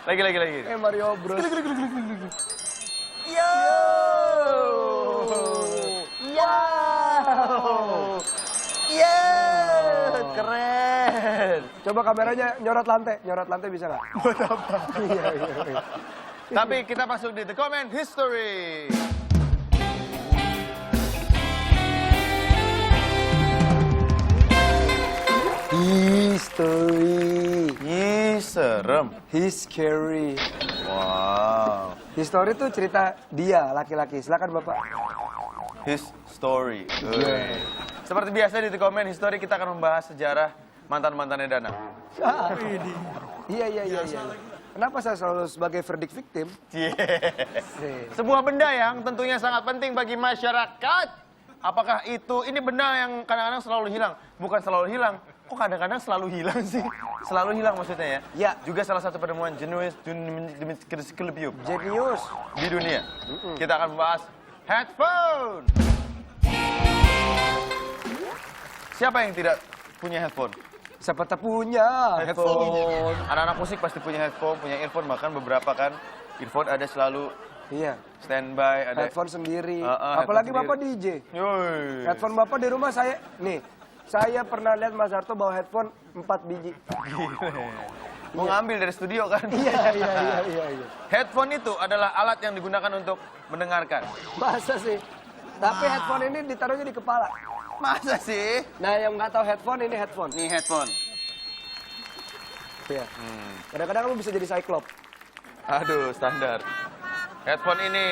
Lagi. Mario Bros. Yo! Wow! Yeah! Keren! Coba kameranya nyorot lantai bisa nggak? Buat apa? Iya. Tapi kita masuk di The Comment History. History. Ih, serem. He's scary. Wow. History itu cerita dia, laki-laki. Silakan Bapak. His story. Seperti biasa di The Comment History kita akan membahas sejarah mantan-mantannya Danang. Iya. Kenapa saya selalu sebagai verdict victim? Sebuah benda yang tentunya sangat penting bagi masyarakat. Apakah ini benda yang kadang-kadang selalu hilang? Bukan selalu hilang. Kok kadang-kadang selalu hilang sih? Selalu hilang maksudnya ya? Ya. Juga salah satu penemuan jenius Jenius. di dunia. Kita akan membahas headphone. Siapa yang tidak punya headphone? Siapa tak punya headphone? Anak-anak musik pasti punya headphone, punya earphone, bahkan beberapa kan earphone ada selalu Iya. standby, ada Headphone sendiri. headphone Apalagi Bapak sendiri. DJ. Yoi. Headphone Bapak di rumah saya pernah lihat Mas Harto bawa headphone 4 biji. Mau ngambil dari studio kan? Iya. Headphone itu adalah alat yang digunakan untuk mendengarkan. Masa sih? Tapi headphone ini ditaruhnya di kepala. Masa sih? Nah, yang nggak tahu headphone, ini headphone. Nih headphone. Iya. Kadang-kadang lu bisa jadi cyclop. Aduh, standar. Headphone ini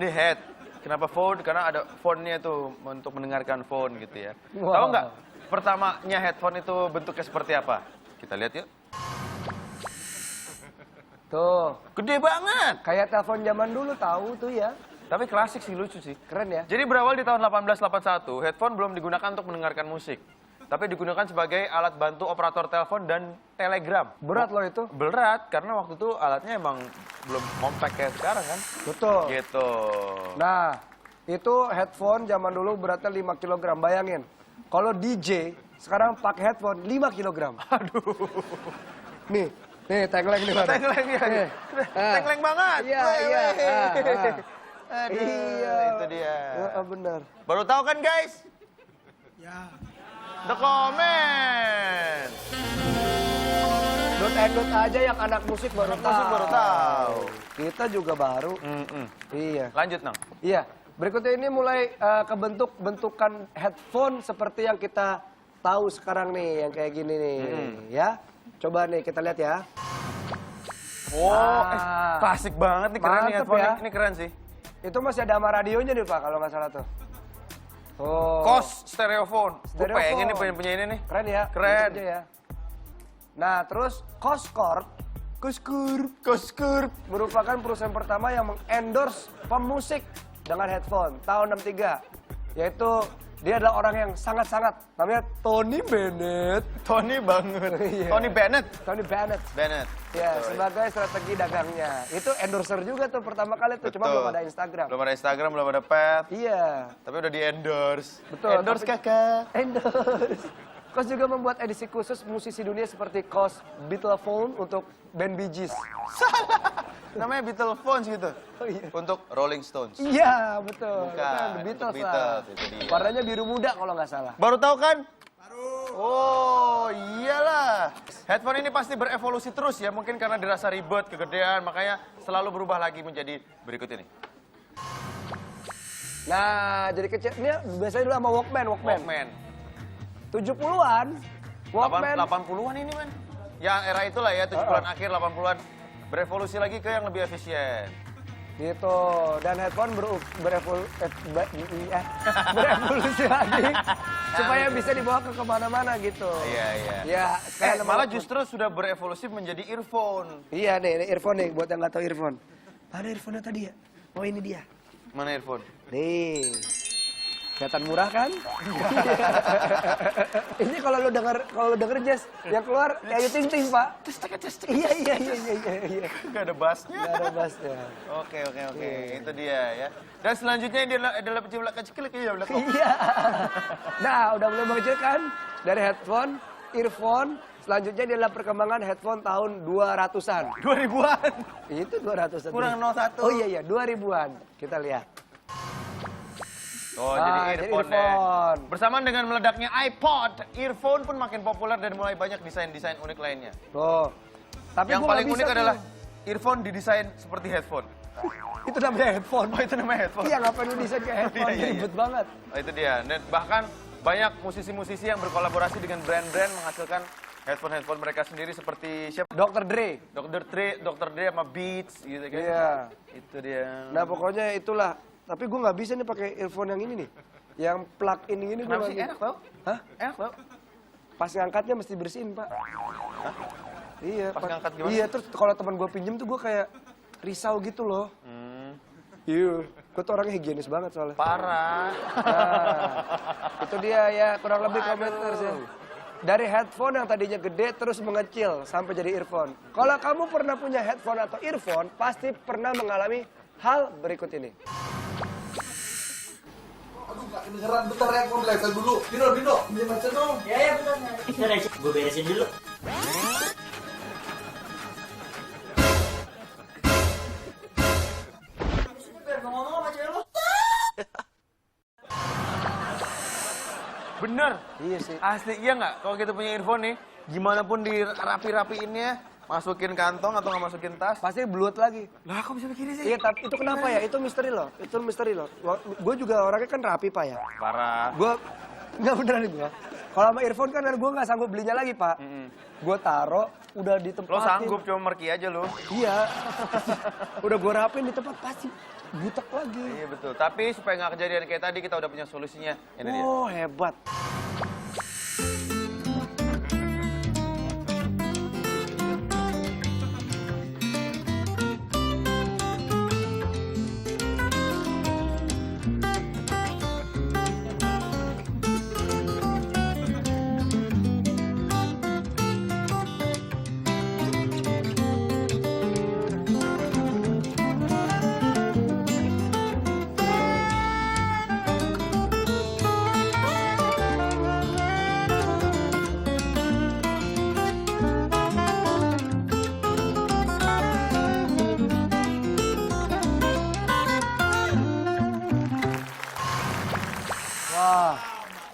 head. Kenapa phone? Karena ada phone-nya tuh untuk mendengarkan phone gitu ya. Wow. Tahu nggak pertamanya headphone itu bentuknya seperti apa? Kita lihat yuk. Tuh, Gede banget. kayak telepon zaman dulu tahu tuh ya. Tapi klasik sih, lucu sih. Keren ya? Jadi berawal di tahun 1881, headphone belum digunakan untuk mendengarkan musik. Tapi digunakan sebagai alat bantu operator telepon dan telegram. Berat loh itu. Berat, karena waktu itu alatnya emang belum compact kayak sekarang kan. Betul. Gitu. Nah, itu headphone zaman dulu beratnya 5 kg. Bayangin, kalau DJ sekarang pakai headphone 5 kg. Aduh. Nih tengkleng nih. Pak. Tengkleng ya. Tengkleng banget. Iya. Aduh, Iya. itu dia. Bener. Baru tahu kan guys? Ya. The Comment. Dot aja yang anak musik baru Anak musik baru tahu. Kita juga baru. Iya. Lanjut, Nang. Iya. Berikutnya ini mulai bentukan headphone seperti yang kita tahu sekarang nih, yang kayak gini nih, ya. Coba nih kita lihat ya. Wow, klasik banget nih, keren nih Mantep headphone. ya. Ini keren sih. Itu masih ada sama radionya nih Pak, kalau nggak salah tuh. Oh. Kos stereophone. Gue Stereophone. pengen nih punya ini nih. Keren ya? Keren. Aja ya. Nah, terus Coscorp merupakan perusahaan pertama yang mengendorse pemusik dengan headphone tahun 63. Yaitu dia adalah orang yang sangat-sangat, namanya Tony Bennett. Tony banget. Iya. Tony Bennett. Tony Bennett. Bennett. Ya, Betul. sebagai strategi dagangnya. Itu endorser juga tuh pertama kali tuh, cuma Betul. belum ada Instagram. Belum ada Instagram, belum ada pet. Iya. Tapi udah di endorse. Betul, Endorse tapi- kakak. Endorse. Kos juga membuat edisi khusus musisi dunia seperti Kos Beatlephone untuk band Bee Gees. Namanya Beatlephones gitu. Oh iya. Untuk Rolling Stones. Iya, betul. Bukan, The Beatles untuk lah. Beatles, itu dia. Warnanya biru muda kalau nggak salah. Baru tahu kan? Baru. Oh, iyalah. Headphone ini pasti berevolusi terus ya. Mungkin karena dirasa ribet, kegedean, makanya selalu berubah lagi menjadi berikut ini. Nah, jadi kecil. Ini biasanya dulu sama Walkman. 70-an. Walkman. 80-an ini, man. Ya, era itulah ya, 70-an akhir, 80-an. Berevolusi lagi ke yang lebih efisien. Gitu. Dan headphone berevolusi lagi. Supaya bisa dibawa ke kemana-mana gitu. Iya. Ya, sekarang Malah justru sudah berevolusi menjadi earphone. Iya nih, ini earphone nih, buat yang nggak tahu earphone. Ada earphone-nya tadi ya? Oh ini dia. Mana earphone? Nih. Kelihatan murah kan? Ini kalau lu denger jazz, yang keluar ya Ayu Ting Ting, Pak. Iya. Gak ada bassnya. Nggak ada bassnya. Oke. Itu dia ya. Dan selanjutnya dia adalah penjulak kecil ya. Iya. Nah, udah mulai mengecil kan? Dari headphone, earphone, Selanjutnya ini adalah perkembangan headphone tahun 200-an. 2000-an. Itu 200-an. Kurang 01. Oh iya, 2000-an. Kita lihat. Oh, Ah, jadi jadi earphone, ya. earphone. Bersamaan dengan meledaknya iPod, earphone pun makin populer dan mulai banyak desain-desain unik lainnya. Tuh. Tapi Yang gua paling nggak unik bisa adalah tuh. earphone didesain seperti headphone. Itu namanya headphone. Oh, itu namanya headphone. Iya, ngapain lu desain kayak headphone? Iya, iya, iya. Ribet banget. Oh, itu dia. Dan bahkan banyak musisi-musisi yang berkolaborasi dengan brand-brand menghasilkan headphone-headphone mereka sendiri seperti siapa? Dr. Dre. Dr. Dre sama Beats gitu kan. Iya. Itu dia. Nah, pokoknya itulah. Tapi gue nggak bisa nih pakai earphone yang ini nih. Yang plug in ini Kenapa gua sih? nggak Enak bisa. tau? Hah? Enak tau? Pas ngangkatnya mesti bersihin, Pak. Iya. Pas ngangkat gimana? Iya, terus kalau teman gue pinjem tuh gue kayak risau gitu loh. Iya. Gue tuh orangnya higienis banget soalnya. Parah. Nah, itu dia ya kurang lebih komentar sih. Dari headphone yang tadinya gede terus mengecil sampai jadi earphone. Kalau kamu pernah punya headphone atau earphone, pasti pernah mengalami hal berikut ini. Aduh, gak kedengeran. Bentar ya, gue belajar dulu. Dino, pinjam baca dong. Ya, bentar. Bentar ya, gue beresin dulu. Ngomong sama cewek lu. Bener. Iya sih. Asli, iya nggak? Kalau kita punya earphone nih, gimana pun dirapi-rapiinnya, masukin kantong atau nggak masukin tas. Pasti belut lagi. Lah, kok bisa begini sih? Iya, tapi itu kenapa ya? Itu misteri loh. Itu misteri loh. Gue juga orangnya kan rapi, Pak ya. Parah. Gue nggak beneran nih gue. Kalau sama earphone kan gue nggak sanggup belinya lagi, Pak. Gue taro, udah di tempat. Lo sanggup, cuma merki aja lo. Iya. Udah gue rapin di tempat pasti butek lagi. Iya betul. Tapi supaya nggak kejadian kayak tadi, kita udah punya solusinya. Ini dia. Oh, hebat. Wah,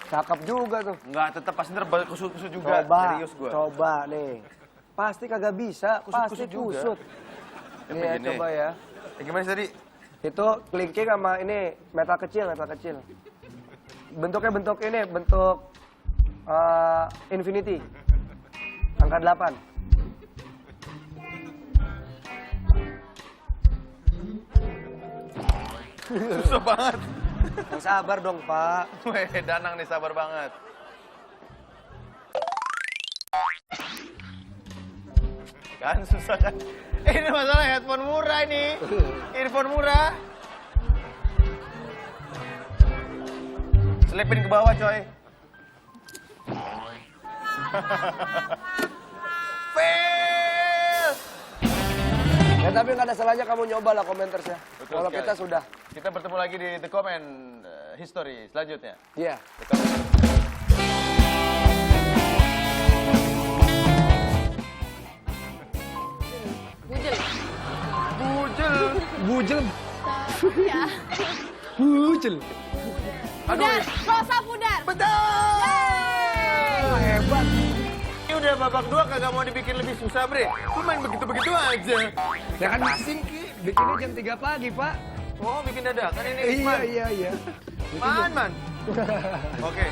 cakep juga tuh. Nggak, tetap pasti ntar kusut-kusut juga. Coba, Serius gua. coba nih. Pasti kagak bisa, pasti Kusut-kusut juga. kusut. Ini Iya, begini. coba ya. Gimana sih tadi? Itu kelingking sama ini metal kecil, metal kecil. Bentuknya bentuk ini, bentuk infinity. Angka 8. Susah banget. Yang sabar dong, Pak. Weh, Danang nih sabar banget. Kan susah kan? Ini masalah headphone murah ini. Earphone murah. Selipin ke bawah, coy. Fail! Ya tapi nggak ada salahnya kamu nyoba lah komentarnya. Betul Kalau sekali. kita sudah. Kita bertemu lagi di The Comment History selanjutnya. Iya. Bujel. Bujel. Bujel. Ya. Bujel. Pudar. Rosa pudar. Betul! Hebat. Ini udah babak 2 kagak mau dibikin lebih susah, Bre. Lu main begitu-begitu aja. Ya kan masing bikinnya jam 3 pagi, Pak. Oh, bikin dadakan ini, Iya, Man. iya, iya. Man. Oke.